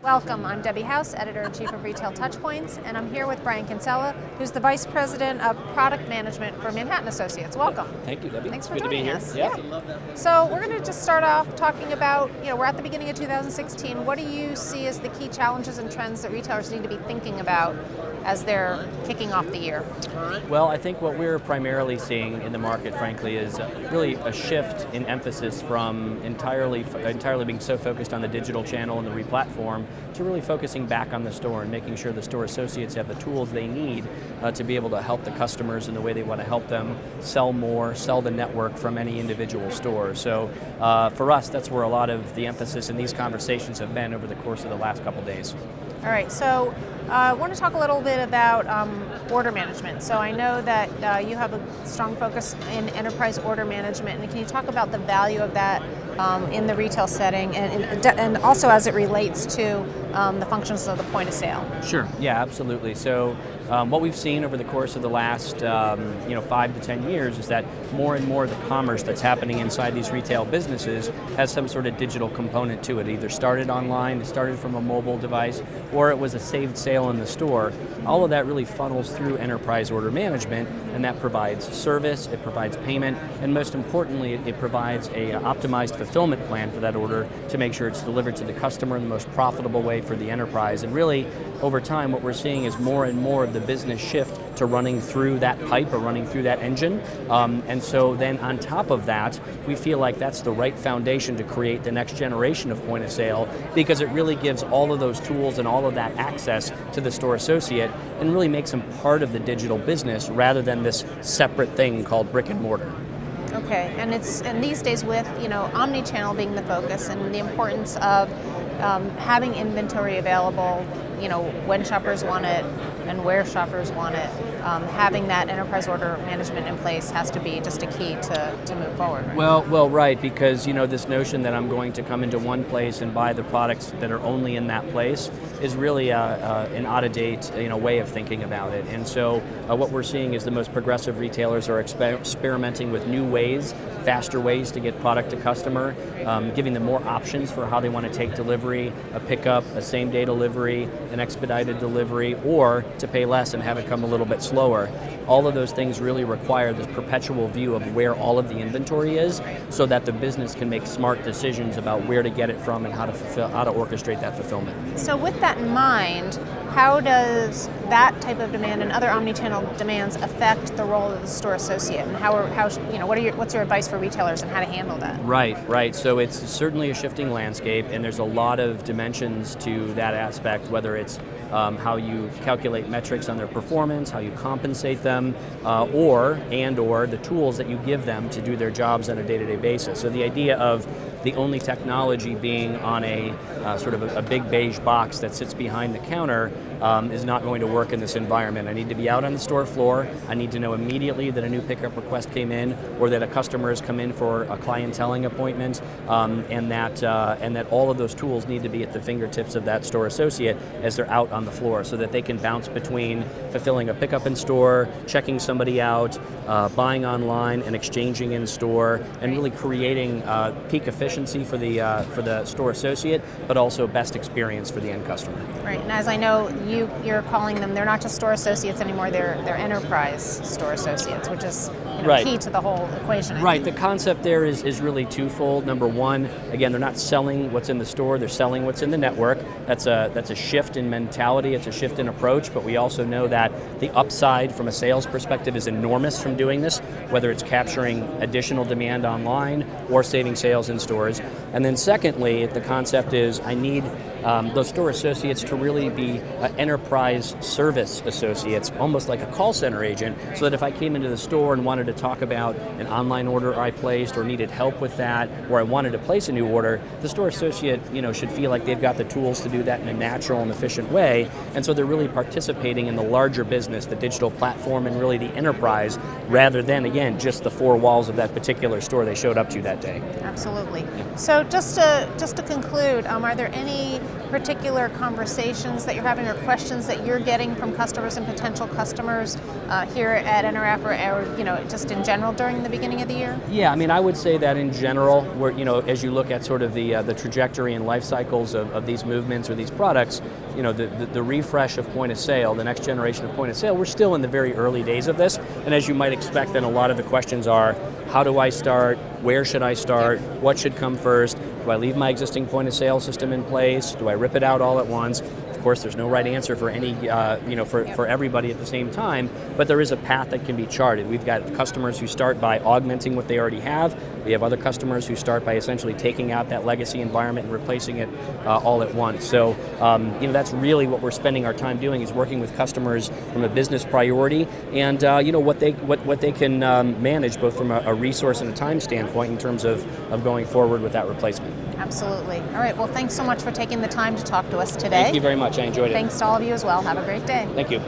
Welcome, I'm Debbie House, Editor-in-Chief of Retail TouchPoints, and I'm here with Brian Kinsella, who's the Vice President of Product Management for Manhattan Associates. Welcome. Thank you, Debbie. Thanks for Good to be joining here. us. Yeah. So we're going to just start off talking about, we're at the beginning of 2016. What do you see as the key challenges and trends that retailers need to be thinking about as they're kicking off the year? Well, I think what we're primarily seeing in the market, frankly, is really a shift in emphasis from entirely being so focused on the digital channel and the replatform to really focusing back on the store and making sure the store associates have the tools they need to be able to help the customers in the way they want to help them sell more, sell the network from any individual store. So for us, that's where a lot of the emphasis in these conversations have been over the course of the last couple days. All right, so I want to talk a little bit about order management. So I know that you have a strong focus in enterprise order management, and can you talk about the value of that in the retail setting and also as it relates to the functions of the point of sale? Sure, yeah, absolutely. So what we've seen over the course of the last 5 to 10 years is that more and more of the commerce that's happening inside these retail businesses has some sort of digital component to it. It either started online, it started from a mobile device, or it was a saved sale in the store. All of that really funnels through enterprise order management, and that provides service, it provides payment, and most importantly, it provides a optimized fulfillment plan for that order to make sure it's delivered to the customer in the most profitable way for the enterprise. And really, over time, what we're seeing is more and more of the business shift to running through that pipe or running through that engine. And so then on top of that, we feel like that's the right foundation to create the next generation of point of sale, because it really gives all of those tools and all of that access to the store associate and really makes them part of the digital business rather than this separate thing called brick and mortar. Okay, and these days with omni-channel being the focus and the importance of having inventory available, when shoppers want it and where shoppers want it, having that enterprise order management in place has to be just a key to move forward. Right? Well, right, because this notion that I'm going to come into one place and buy the products that are only in that place is really an out-of-date way of thinking about it. And so what we're seeing is the most progressive retailers are experimenting with new ways, faster ways to get product to customer, giving them more options for how they want to take delivery, a pickup, a same-day delivery, an expedited delivery, or to pay less and have it come a little bit slower. All of those things really require this perpetual view of where all of the inventory is so that the business can make smart decisions about where to get it from and how to orchestrate that fulfillment. So with that in mind, how does that type of demand and other omni-channel demands affect the role of the store associate, and what's your advice for retailers on how to handle that? Right. So it's certainly a shifting landscape, and there's a lot of dimensions to that aspect, whether it's how you calculate metrics on their performance, how you compensate them, or the tools that you give them to do their jobs on a day-to-day basis. So the idea of the only technology being on a sort of a big beige box that sits behind the counter is not going to work in this environment. I need to be out on the store floor. I need to know immediately that a new pickup request came in, or that a customer has come in for a clienteling appointment, and that all of those tools need to be at the fingertips of that store associate as they're out on the floor, so that they can bounce between fulfilling a pickup in store, checking somebody out, buying online, and exchanging in store, and really creating peak efficiency for the store associate, but also best experience for the end customer. Right, and as I know, you're calling them, they're not just store associates anymore, they're enterprise store associates, which is right. Key to the whole equation. Right, the concept there is really twofold. Number one, again, they're not selling what's in the store, they're selling what's in the network. That's a shift in mentality, it's a shift in approach, but we also know that the upside from a sales perspective is enormous from doing this, whether it's capturing additional demand online or saving sales in stores. And then secondly, the concept is I need those store associates to really be enterprise service associates, almost like a call center agent, so that if I came into the store and wanted to talk about an online order I placed or needed help with that, or I wanted to place a new order, the store associate should feel like they've got the tools to do that in a natural and efficient way. And so they're really participating in the larger business, the digital platform, and really the enterprise, rather than, again, just the four walls of that particular store they showed up to that day. Absolutely. So just to conclude, are there any particular conversations that you're having or questions that you're getting from customers and potential customers here at NRF or just in general during the beginning of the year? Yeah, I mean, I would say that in general, as you look at sort of the trajectory and life cycles of these movements or these products, the refresh of point of sale, the next generation of point of sale, we're still in the very early days of this. And as you might expect, then a lot of the questions are, how do I start? Where should I start? What should come first? Do I leave my existing point of sale system in place? Do I rip it out all at once? Of course, there's no right answer for any, for everybody at the same time, but there is a path that can be charted. We've got customers who start by augmenting what they already have. We have other customers who start by essentially taking out that legacy environment and replacing it all at once. So, that's really what we're spending our time doing, is working with customers from a business priority and what they can manage both from a resource and a time standpoint in terms of going forward with that replacement. Absolutely. All right. Well, thanks so much for taking the time to talk to us today. Thank you very much. I enjoyed it. Thanks to all of you as well. Have a great day. Thank you.